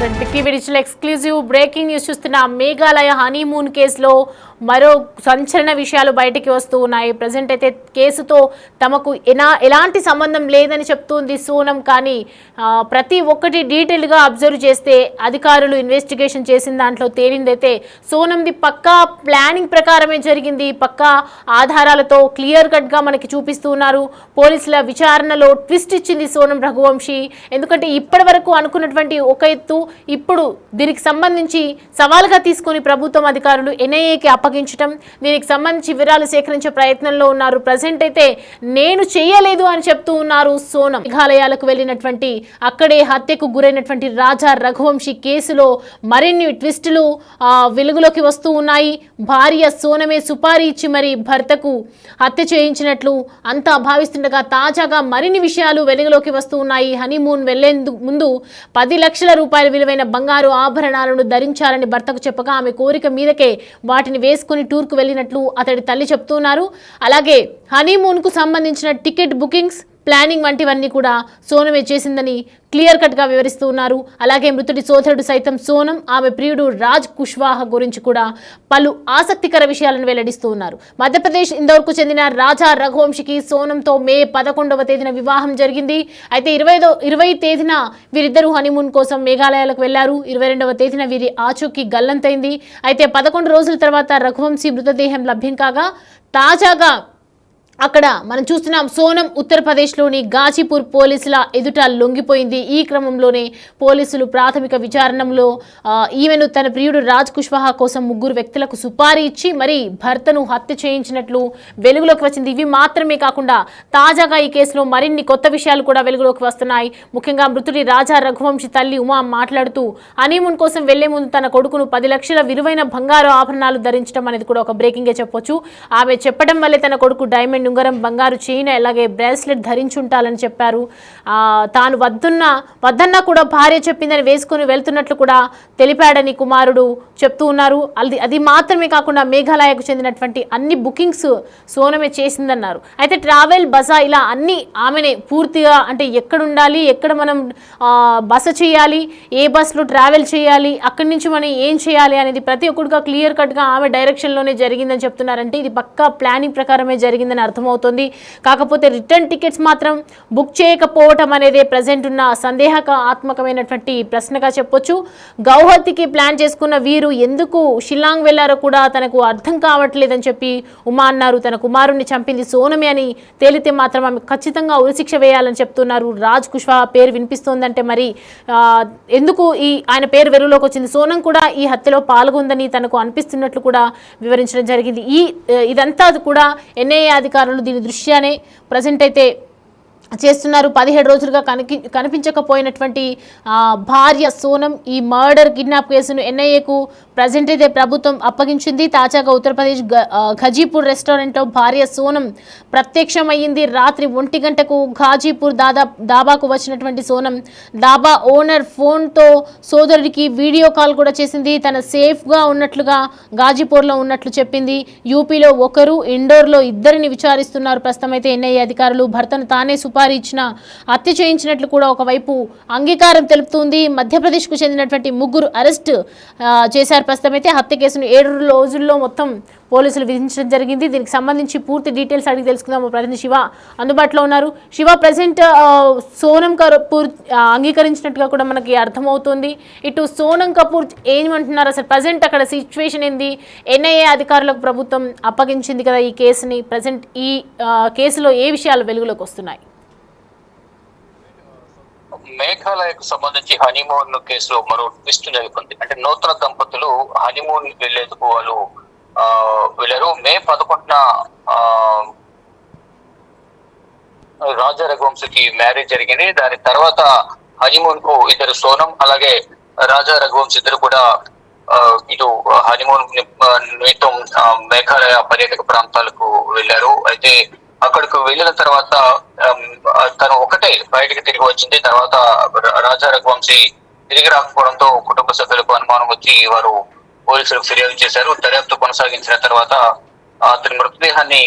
TV digital exclusive breaking news చూస్తున్న Meghalaya honeymoon కేసులో మరో సంచలన విషయాలు బయటికి వస్తూ ఉన్నాయి. ప్రెజెంట్ అయితే కేసుతో తమకు ఎలాంటి సంబంధం లేదని చెప్తుంది సోనం. కానీ ప్రతి ఒక్కటి డీటెయిల్గా అబ్జర్వ్ చేస్తే అధికారులు ఇన్వెస్టిగేషన్ చేసిన దాంట్లో తేలిందైతే సోనంది పక్కా ప్లానింగ్ ప్రకారమే జరిగింది. పక్కా ఆధారాలతో క్లియర్ కట్గా మనకి చూపిస్తూ ఉన్నారు. పోలీసుల విచారణలో ట్విస్ట్ ఇచ్చింది సోనం రఘువంశీ. ఎందుకంటే ఇప్పటి వరకు అనుకున్నటువంటి ఒక ఎత్తు ఇప్పుడు దీనికి సంబంధించి సవాల్గా తీసుకుని ప్రభుత్వం అధికారులు ఎన్ఐఏకి అప్పగించడం, దీనికి సంబంధించి వివరాలు సేకరించే ప్రయత్నంలో ఉన్నారు. ప్రజెంట్ అయితే నేను చేయలేదు అని చెప్తూ ఉన్నారు సోనం. మేఘాలయాలకు వెళ్ళినటువంటి అక్కడే హత్యకు గురైనటువంటి రాజా రఘువంశీ కేసులో మరిన్ని ట్విస్టులు వెలుగులోకి వస్తూ ఉన్నాయి. భార్య సోనమే సుపారీ ఇచ్చి మరి భర్తకు హత్య చేయించినట్లు అంతా భావిస్తుండగా తాజాగా మరిన్ని విషయాలు వెలుగులోకి వస్తూ ఉన్నాయి. హనీమూన్ వెళ్లేందుకు ముందు 10 లక్షల రూపాయల విలువైన బంగారు ఆభరణాలను ధరించాలని భర్తకు చెప్పగా ఆమె కోరిక మీదకే వాటిని వేసుకుని టూర్కు వెళ్ళినట్లు అతడి తల్లి చెప్తున్నారు. అలాగే హనీమూన్కు సంబంధించిన టికెట్ బుకింగ్స్, ప్లానింగ్ వంటివన్నీ కూడా సోనమే చేసిందని క్లియర్ కట్గా వివరిస్తూ ఉన్నారు. అలాగే మృతుడి సోదరుడు సైతం సోనం, ఆమె ప్రియుడు రాజ్ కుష్వాహా గురించి కూడా పలు ఆసక్తికర విషయాలను వెల్లడిస్తూ ఉన్నారు. మధ్యప్రదేశ్ ఇందోర్కు చెందిన రాజా రఘువంశీకి సోనంతో మే 11వ తేదీన వివాహం జరిగింది. అయితే 20 తేదీన వీరిద్దరూ హనీమూన్ కోసం మేఘాలయాలకు వెళ్లారు. 22వ తేదీన వీరి ఆచూకీ గల్లంతైంది. అయితే 11 రోజుల తర్వాత రఘువంశీ మృతదేహం లభ్యం కాగా తాజాగా అక్కడ మనం చూస్తున్నాం సోనం ఉత్తరప్రదేశ్లోని గాజీపూర్ పోలీసుల ఎదుట లొంగిపోయింది. ఈ క్రమంలోనే పోలీసులు ప్రాథమిక విచారణలో ఈమెను తన ప్రియుడు రాజ్ కుష్వాహా కోసం 3 వ్యక్తులకు సుపారీ ఇచ్చి మరి భర్తను హత్య చేయించినట్లు వెలుగులోకి వచ్చింది. ఇవి మాత్రమే కాకుండా తాజాగా ఈ కేసులో మరిన్ని కొత్త విషయాలు కూడా వెలుగులోకి వస్తున్నాయి. ముఖ్యంగా మృతుడి రాజా రఘువంశీ తల్లి ఉమా మాట్లాడుతూ హనీమూన్ కోసం వెళ్లే ముందు తన కొడుకును 10 లక్షల విలువైన బంగారు ఆభరణాలు ధరించడం అనేది కూడా ఒక బ్రేకింగే చెప్పొచ్చు. ఆమె చెప్పడం వల్లే తన కొడుకు డైమండ్ ఉంగరం, బంగారు చైన్, అలాగే బ్రేస్లెట్ ధరించుంటాలని చెప్పారు. తాను వద్దన్నా కూడా భార్య చెప్పిందని వేసుకుని వెళ్తున్నట్లు కూడా తెలిపాడని కుమారుడు చెప్తూ ఉన్నారు. అది మాత్రమే కాకుండా మేఘాలయకు చెందినటువంటి అన్ని బుకింగ్స్ సోనమే చేసిందన్నారు. అయితే ట్రావెల్ బస ఇలా అన్ని ఆమెనే పూర్తిగా, అంటే ఎక్కడ ఉండాలి, ఎక్కడ మనం బస చేయాలి, ఏ బస్లో ట్రావెల్ చేయాలి, అక్కడి నుంచి మనం ఏం చేయాలి అనేది ప్రతి ఒక్కటిగా క్లియర్ కట్గా ఆమె డైరెక్షన్లోనే జరిగిందని చెప్తున్నారంటే ఇది పక్కా ప్లానింగ్ ప్రకారమే జరిగిందని అర్థమవుతుంది. కాకపోతే రిటర్న్ టికెట్స్ మాత్రం బుక్ చేయకపోవటం అనేది ప్రజెంట్ ఉన్న సందేహాత్మకమైనటువంటి ప్రశ్నగా చెప్పొచ్చు. గౌహతికి ప్లాన్ చేసుకున్న వీరు ఎందుకు షిల్లాంగ్ వెళ్లారో కూడా తనకు అర్థం కావట్లేదని చెప్పి ఉమా అన్నారు. తన కుమారుణ్ణి చంపింది సోనమే అని తేలితే మాత్రం ఆమె ఖచ్చితంగా ఉరిశిక్ష వేయాలని చెప్తున్నారు. రాజ్ కుష్వాహా పేరు వినిపిస్తోందంటే మరి ఎందుకు ఆయన పేరు వెలుగులోకి వచ్చింది? సోనం కూడా ఈ హత్యలో పాల్గొందని తనకు అనిపిస్తున్నట్లు కూడా వివరించడం జరిగింది. ఇదంతా కూడా ఎన్ఐఏ అధికారులు దీని దృష్ట్యానే ప్రజెంట్ అయితే చేస్తున్నారు. 17 రోజులుగా కనిపించకపోయినటువంటి భార్య సోనం ఈ మర్డర్ కిడ్నాప్ కేసును ఎన్ఐఏకు ప్రజెంట్ అయితే ప్రభుత్వం అప్పగించింది. తాజాగా ఉత్తరప్రదేశ్ ఘాజీపూర్ రెస్టారెంట్లో భార్య సోనం ప్రత్యక్షమయ్యింది. రాత్రి 1 గంటకు ఘాజీపూర్ దాబాకు వచ్చినటువంటి సోనం దాబా ఓనర్ ఫోన్తో సోదరుడికి వీడియో కాల్ కూడా చేసింది. తన సేఫ్గా ఉన్నట్లుగా ఘాజీపూర్లో ఉన్నట్లు చెప్పింది. యూపీలో ఒకరు, ఇండోర్లో 2 విచారిస్తున్నారు. ప్రస్తుతం అయితే ఎన్ఐఏ అధికారులు భర్తను తానే ఇచ్చిన హత్య చేయించినట్లు కూడా ఒకవైపు అంగీకారం తెలుపుతుంది. మధ్యప్రదేశ్కు చెందినటువంటి 3 అరెస్ట్ చేశారు. ప్రస్తుతం అయితే హత్య కేసును 7 రోజుల్లో మొత్తం పోలీసులు విధించడం జరిగింది. దీనికి సంబంధించి పూర్తి డీటెయిల్స్ అడిగి తెలుసుకుందాం. ప్రతినిధి శివ అందుబాటులో ఉన్నారు. శివ, ప్రజెంట్ సోనం కపూర్ అంగీకరించినట్టుగా కూడా మనకి అర్థమవుతుంది. ఇటు సోనం కపూర్ ఏమంటున్నారు, అసలు ప్రజెంట్ అక్కడ సిచ్యువేషన్ ఏంది? ఎన్ఐఏ అధికారులకు ప్రభుత్వం అప్పగించింది కదా ఈ కేసుని. ప్రజెంట్ ఈ కేసులో ఏ విషయాలు వెలుగులోకి వస్తున్నాయి? మేఘాలయకు సంబంధించి హనీమూన్ కేసులో మరో ట్విస్ట్ నెలకొంది. అంటే నూతన దంపతులు హనీమూన్ వెళ్లేందుకు వాళ్ళు వెళ్ళారు. మే 11న రాజా రఘువంశీకి మ్యారేజ్ జరిగింది. దాని తర్వాత హనీమూన్ కు ఇద్దరు సోనం అలాగే రాజా రఘువంశీ ఇద్దరు కూడా ఇటు హనీమూన్ నిమిత్తం మేఘాలయ పర్యాటక ప్రాంతాలకు వెళ్ళారు. అయితే అక్కడికి వెళ్ళిన తర్వాత తను ఒకటే బయటకు తిరిగి వచ్చింది. తర్వాత రాజా రఘువంశీ తిరిగి రాకపోవడంతో కుటుంబ సభ్యులకు అనుమానం వచ్చి వారు పోలీసులకు ఫిర్యాదు చేశారు. దర్యాప్తు కొనసాగించిన తర్వాత అతని మృతదేహాన్ని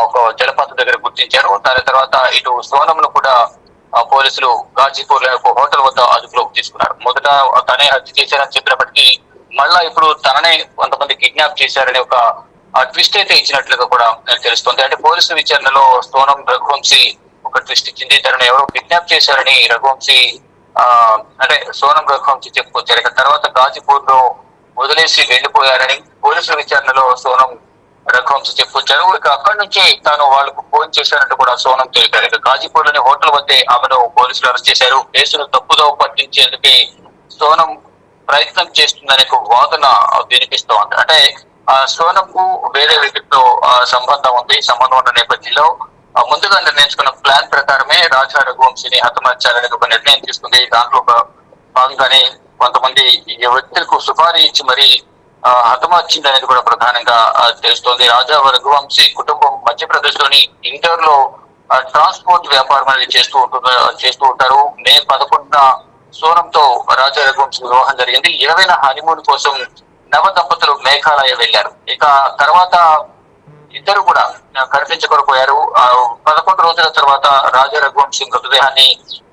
ఒక జలపాతం దగ్గర గుర్తించారు. దాని తర్వాత ఇటు సోనంను కూడా పోలీసులు గాజీపూర్ ఒక హోటల్ వద్ద అదుపులోకి తీసుకున్నారు. మొదట తనే హత్య చేశారని చెప్పినప్పటికీ మళ్ళా ఇప్పుడు తననే కొంతమంది కిడ్నాప్ చేశారనే ఒక ట్విస్ట్ అయితే ఇచ్చినట్లుగా కూడా తెలుస్తుంది. అంటే పోలీసుల విచారణలో సోనం రఘువంశీ ఒక ట్విస్ట్ ఇచ్చింది. తనను ఎవరో కిడ్నాప్ చేశారని రఘువంశీ అంటే సోనం రఘువంశీ చెప్పుకొచ్చారు. ఇక తర్వాత గాజీపూర్ లో వదిలేసి వెళ్లిపోయారని పోలీసుల విచారణలో సోనం రఘువంశీ చెప్పుకొచ్చారు. ఇక అక్కడి నుంచి తాను వాళ్ళకు ఫోన్ చేశారంటూ కూడా సోనం తెలిపారు. ఇక గాజీపూర్ లోని హోటల్ వద్దే ఆమెను పోలీసులు అరెస్ట్ చేశారు. కేసును తప్పుదో పట్టించేందుకే సోనం ప్రయత్నం చేస్తుందనే వాదన వినిపిస్తోంది. అంటే సోనం కు వేరే వ్యక్తితో సంబంధం ఉన్న నేపథ్యంలో ముందుగా నిర్ణయించుకున్న ప్లాన్ ప్రకారమే రాజా రఘువంశీని హతమార్చాలనే ఒక నిర్ణయం తీసుకుంది. దాంట్లో భాగంగానే కొంతమంది వ్యక్తులకు సుపారీ ఇచ్చి మరి హతమార్చింది అనేది కూడా ప్రధానంగా తెలుస్తోంది. రాజా రఘువంశీ కుటుంబం మధ్యప్రదేశ్ లోని ఇండోర్ లో ట్రాన్స్పోర్ట్ వ్యాపారం అనేది చేస్తూ ఉంటారు. మే 11న సోనంతో రాజా రఘువంశీ వివాహం జరిగింది. 20న హనీమూన్ కోసం నవ దంపతులు మేఘాలయ వెళ్లారు. ఇక తర్వాత ఇద్దరు కూడా కనిపించకపోయారు. 11 రోజుల తర్వాత రాజా రఘువంశీ మృతదేహాన్ని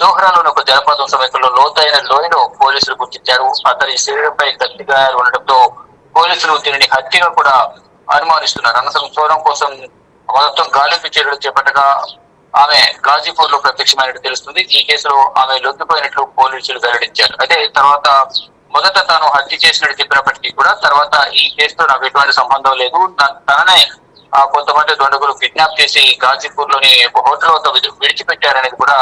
దోహ్రాలోని ఒక జలపాతం సమీపంలో లోతైన లోయలో పోలీసులు గుర్తించారు. అతని శరీరంపై గట్టి గాయాలు ఉండడంతో పోలీసులు దీనిని హత్యగా కూడా అనుమానిస్తున్నారు. అనంతరం సోనం కోసం మొత్తం గాలింపు చర్యలు చేపట్టగా ఆమె గాజీపూర్ లో ప్రత్యక్షమైనట్టు తెలుస్తుంది. ఈ కేసులో ఆమె లొంగిపోయినట్లు పోలీసులు వెల్లడించారు. అయితే తర్వాత మొదట తాను హత్య చేసినట్టు చెప్పినప్పటికీ కూడా తర్వాత ఈ కేసుతో నాకు ఎటువంటి సంబంధం లేదు, తననే కొంతమంది దొండగులు కిడ్నాప్ చేసి గాజీపూర్ లోని హోటల్ వద్ద విడిచిపెట్టారనేది కూడా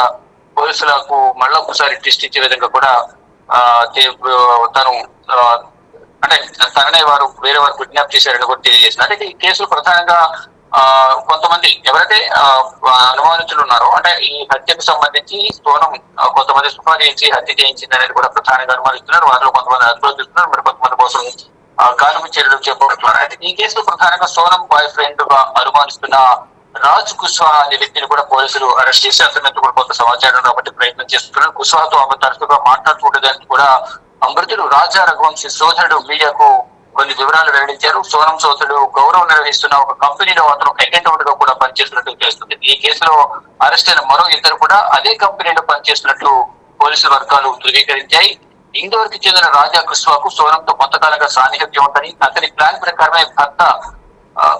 పోలీసులకు మళ్ళా ఒకసారి ట్విస్ట్ ఇచ్చే విధంగా కూడా తను అంటే తననే వేరే వారు కిడ్నాప్ చేశారని కూడా తెలియజేసింది. అంటే ఈ కేసులు ప్రధానంగా కొంతమంది ఎవరైతే అనుమానితులు ఉన్నారో అంటే ఈ హత్యకు సంబంధించి సోనం కొంతమంది సుపారీ ఇచ్చి హత్య చేయించింది అనేది కూడా ప్రధానంగా అనుమానిస్తున్నారు. వారిలో కొంతమంది అదుపులోకి మరి కొంతమంది కోసం గాలింపు చర్యలు చేపడుతున్నారు. అయితే ఈ కేసులో ప్రధానంగా సోనం బాయ్ ఫ్రెండ్ గా అనుమానిస్తున్న రాజ్ కుష్వాహా అనే వ్యక్తిని కూడా పోలీసులు అరెస్ట్ చేసి అతనితో కూడా కొంత సమాచారం కాబట్టి ప్రయత్నం చేస్తున్నారు. కుష్వాహాతో ఆమె తరచుగా మాట్లాడుతుండేదానికి కూడా మృతుడు రాజా రఘువంశీ సోదరుడు మీడియాకు కొన్ని వివరాలు వెల్లడించారు. సోనం సోదరుడు గౌరవం నిర్వహిస్తున్న ఒక కంపెనీలో అతను అకౌంటెంట్ గా కూడా పనిచేస్తున్నట్టు తెలుస్తుంది. ఈ కేసులో అరెస్ట్ అయిన మరో ఇద్దరు కూడా అదే కంపెనీలో పనిచేస్తున్నట్టు పోలీసు వర్గాలు ధృవీకరించాయి. ఇండోర్ కి చెందిన రాజా కుష్వాకు సోనంతో కొంతకాలంగా సాన్నిహిత్యం ఉందని, అతని ప్లాన్ ప్రకారమే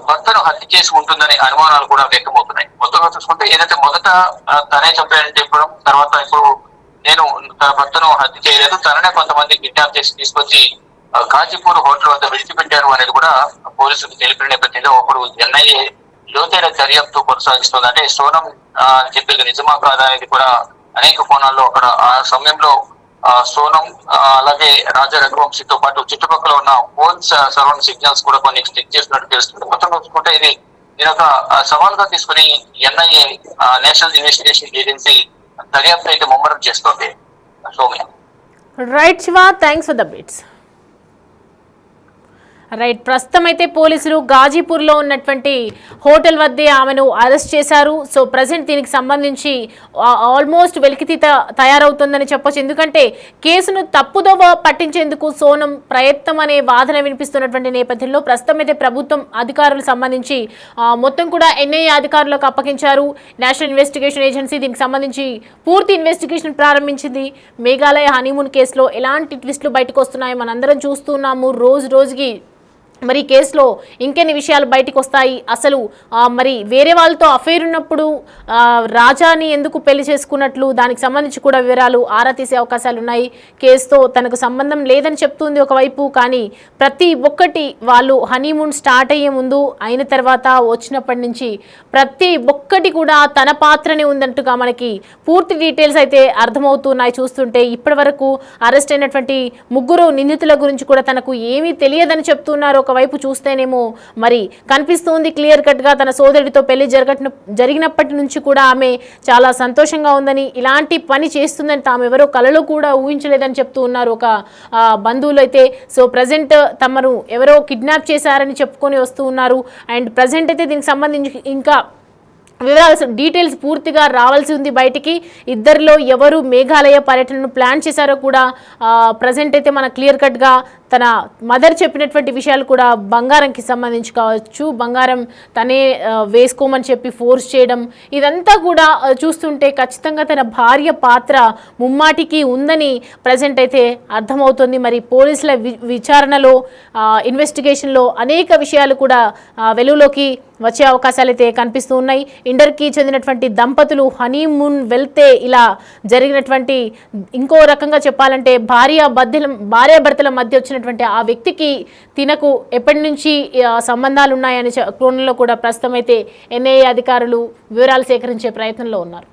భర్తను హత్య చేసి ఉంటుందనే అనుమానాలు కూడా వ్యక్తమవుతున్నాయి. మొత్తంగా చూసుకుంటే ఏదైతే మొదట తనే చంపాడని చెప్పడం, తర్వాత ఇప్పుడు నేను తన భర్తను హత్య చేయలేదు, తననే కొంతమంది కిడ్నాప్ చేసి తీసుకొచ్చి గాజీపూర్ హోటల్ వద్ద విడిచిపెట్టారు అనేది కూడా పోలీసులకు తెలిపిన నేపథ్యంలో ఇప్పుడు ఎన్ఐఏ లోతైన దర్యాప్తు కొనసాగిస్తుంది. అంటే సోనం చెప్పేది నిజమా కాదా అనేది కూడా అనేక కోణాల్లో అక్కడ ఆ సమయంలో సోనం అలాగే రాజా రఘువంశీతో పాటు చుట్టుపక్కల ఉన్న ఫోన్ సరౌండ్ సిగ్నల్స్ కూడా కొన్ని చెక్ చేస్తున్నట్టు తెలుస్తుంది. మొత్తం చూసుకుంటే ఇది ఒక సవాల్గా తీసుకుని ఎన్ఐఏ నేషనల్ ఇన్వెస్టిగేషన్ ఏజెన్సీ దర్యాప్తు అయితే ముమ్మరం చేస్తోంది. Soumya. Right Shiva, thanks for the bits. Right, ప్రస్తుతం అయితే పోలీసులు గాజీపూర్లో ఉన్నటువంటి హోటల్ వద్దే ఆమెను అరెస్ట్ చేశారు. సో ప్రజెంట్ దీనికి సంబంధించి ఆల్మోస్ట్ వెలికితీత తయారవుతుందని చెప్పొచ్చు. ఎందుకంటే కేసును తప్పుదోవ పట్టించేందుకు సోనం ప్రయత్నం అనే వాదన వినిపిస్తున్నటువంటి నేపథ్యంలో ప్రస్తుతం అయితే ప్రభుత్వం అధికారులకు సంబంధించి మొత్తం కూడా ఎన్ఐఏ అధికారులకు అప్పగించారు. నేషనల్ ఇన్వెస్టిగేషన్ ఏజెన్సీ దీనికి సంబంధించి పూర్తి ఇన్వెస్టిగేషన్ ప్రారంభించింది. మేఘాలయ హనీమూన్ కేసులో ఎలాంటి ట్విస్టులు బయటకు వస్తున్నాయో మనందరం చూస్తున్నాము రోజు రోజుకి. మరి కేసులో ఇంకెన్ని విషయాలు బయటకు వస్తాయి, అసలు మరి వేరే వాళ్ళతో అఫైర్ ఉన్నప్పుడు రాజాని ఎందుకు పెళ్లి చేసుకున్నట్లు దానికి సంబంధించి కూడా వివరాలు ఆరా తీసే అవకాశాలు ఉన్నాయి. కేసుతో తనకు సంబంధం లేదని చెప్తుంది ఒకవైపు, కానీ ప్రతి ఒక్కటి వాళ్ళు హనీమూన్ స్టార్ట్ అయ్యే ముందు అయిన తర్వాత వచ్చినప్పటి నుంచి ప్రతి ఒక్కటి కూడా తన పాత్రనే ఉందంటుగా మనకి పూర్తి డీటెయిల్స్ అయితే అర్థమవుతున్నాయి చూస్తుంటే. ఇప్పటి వరకు అరెస్ట్ అయినటువంటి ముగ్గురు నిందితుల గురించి కూడా తనకు ఏమీ తెలియదని చెప్తున్నారు. ఒకవైపు చూస్తేనేమో మరి కనిపిస్తుంది క్లియర్ కట్గా తన సోదరుడితో పెళ్లి జరిగినప్పటి నుంచి కూడా ఆమె చాలా సంతోషంగా ఉందని, ఇలాంటి పని చేస్తుందని తాము ఎవరో కలలో కూడా ఊహించలేదని చెప్తూ ఉన్నారు ఒక బంధువులు అయితే. సో ప్రజెంట్ తమను ఎవరో కిడ్నాప్ చేశారని చెప్పుకొని వస్తూ ఉన్నారు. అండ్ ప్రజెంట్ అయితే దీనికి సంబంధించి ఇంకా వివరాలు డీటెయిల్స్ పూర్తిగా రావాల్సి ఉంది బయటికి. ఇద్దరిలో ఎవరు మేఘాలయ పర్యటనను ప్లాన్ చేశారో కూడా ప్రజెంట్ అయితే మన క్లియర్ కట్గా తన మదర్ చెప్పినటువంటి విషయాలు కూడా బంగారంకి సంబంధించి కావచ్చు, బంగారం తనే వేసుకోమని చెప్పి ఫోర్స్ చేయడం, ఇదంతా కూడా చూస్తుంటే ఖచ్చితంగా తన భార్య పాత్ర ముమ్మాటికి ఉందని ప్రజెంట్ అయితే అర్థమవుతుంది. మరి పోలీసుల విచారణలో ఇన్వెస్టిగేషన్లో అనేక విషయాలు కూడా వెలుగులోకి వచ్చే అవకాశాలు అయితే కనిపిస్తూ ఉన్నాయి. ఇండర్కి చెందినటువంటి దంపతులు హనీమూన్ వెళ్తే ఇలా జరిగినటువంటి, ఇంకో రకంగా చెప్పాలంటే భార్యాభర్తల మధ్య వచ్చినటువంటి ఆ వ్యక్తికి తినకు ఎప్పటి నుంచి సంబంధాలు ఉన్నాయనే కోణంలో కూడా ప్రస్తుతం అయితే ఎన్ఐఏ అధికారులు వివరాలు సేకరించే ప్రయత్నంలో ఉన్నారు.